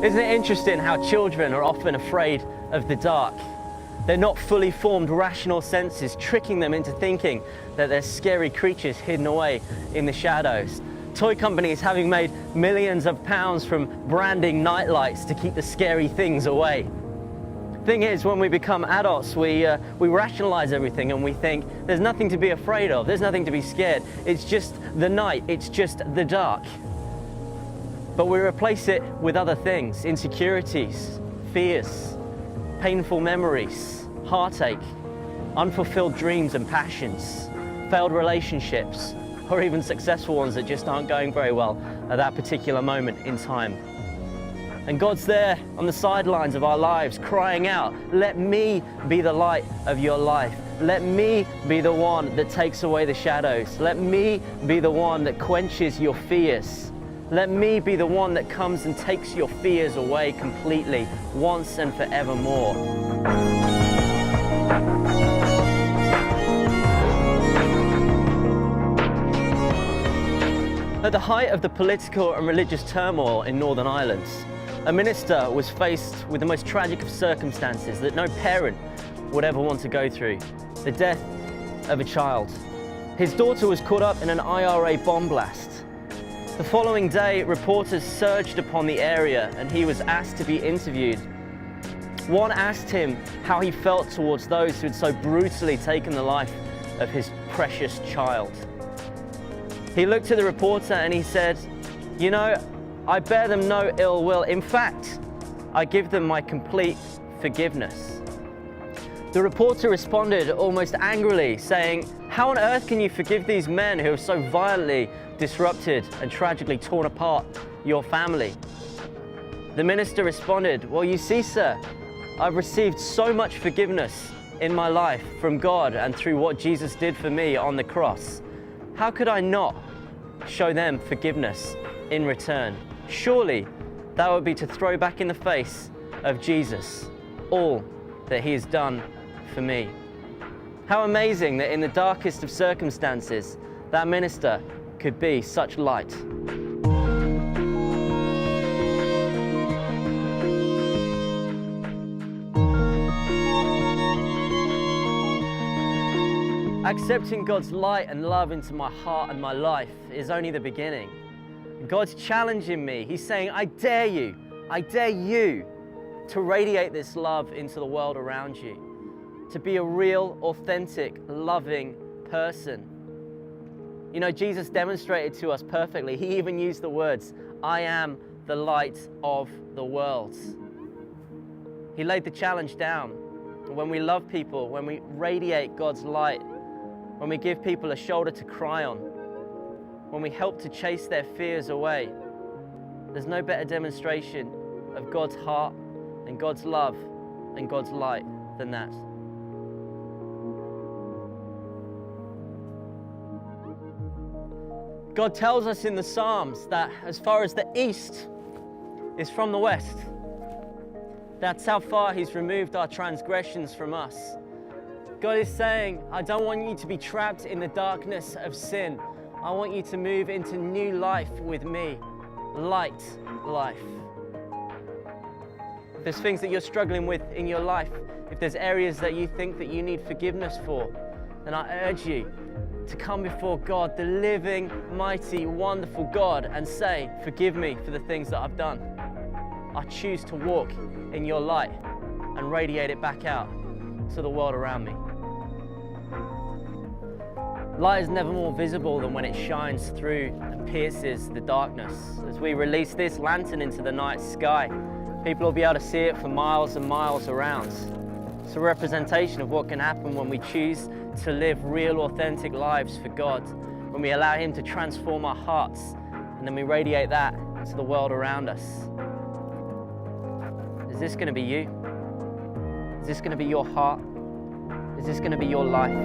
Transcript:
Isn't it interesting how children are often afraid of the dark? They're not fully formed rational senses tricking them into thinking that there's scary creatures hidden away in the shadows. Toy companies having made millions of pounds from branding nightlights to keep the scary things away. Thing is, when we become adults, we rationalize everything and we think there's nothing to be afraid of, there's nothing to be scared. It's just the night, it's just the dark. But we replace it with other things: insecurities, fears, painful memories, heartache, unfulfilled dreams and passions, failed relationships, or even successful ones that just aren't going very well at that particular moment in time. And God's there on the sidelines of our lives crying out, let me be the light of your life. Let me be the one that takes away the shadows. Let me be the one that quenches your fears. Let me be the one that comes and takes your fears away completely, once and forevermore. At the height of the political and religious turmoil in Northern Ireland, a minister was faced with the most tragic of circumstances that no parent would ever want to go through: the death of a child. His daughter was caught up in an IRA bomb blast. The following day, reporters surged upon the area and he was asked to be interviewed. One asked him how he felt towards those who had so brutally taken the life of his precious child. He looked at the reporter and he said, "You know, I bear them no ill will. In fact, I give them my complete forgiveness." The reporter responded almost angrily, saying, "How on earth can you forgive these men who have so violently disrupted and tragically torn apart your family?" The minister responded, "Well, you see, sir, I've received so much forgiveness in my life from God and through what Jesus did for me on the cross. How could I not show them forgiveness in return? Surely that would be to throw back in the face of Jesus all that he has done for me." How amazing that in the darkest of circumstances, that minister could be such light. Accepting God's light and love into my heart and my life is only the beginning. God's challenging me. He's saying, I dare you to radiate this love into the world around you, to be a real, authentic, loving person. You know, Jesus demonstrated to us perfectly. He even used the words, "I am the light of the world." He laid the challenge down. When we love people, when we radiate God's light, when we give people a shoulder to cry on, when we help to chase their fears away, there's no better demonstration of God's heart and God's love and God's light than that. God tells us in the Psalms that as far as the east is from the west, that's how far he's removed our transgressions from us. God is saying, I don't want you to be trapped in the darkness of sin. I want you to move into new life with me, light life. If there's things that you're struggling with in your life, if there's areas that you think that you need forgiveness for, then I urge you to come before God, the living, mighty, wonderful God, and say, forgive me for the things that I've done. I choose to walk in your light and radiate it back out to the world around me. Light is never more visible than when it shines through and pierces the darkness. As we release this lantern into the night sky, people will be able to see it for miles and miles around. It's a representation of what can happen when we choose to live real, authentic lives for God, when we allow Him to transform our hearts, and then we radiate that to the world around us. Is this going to be you? Is this going to be your heart? Is this going to be your life?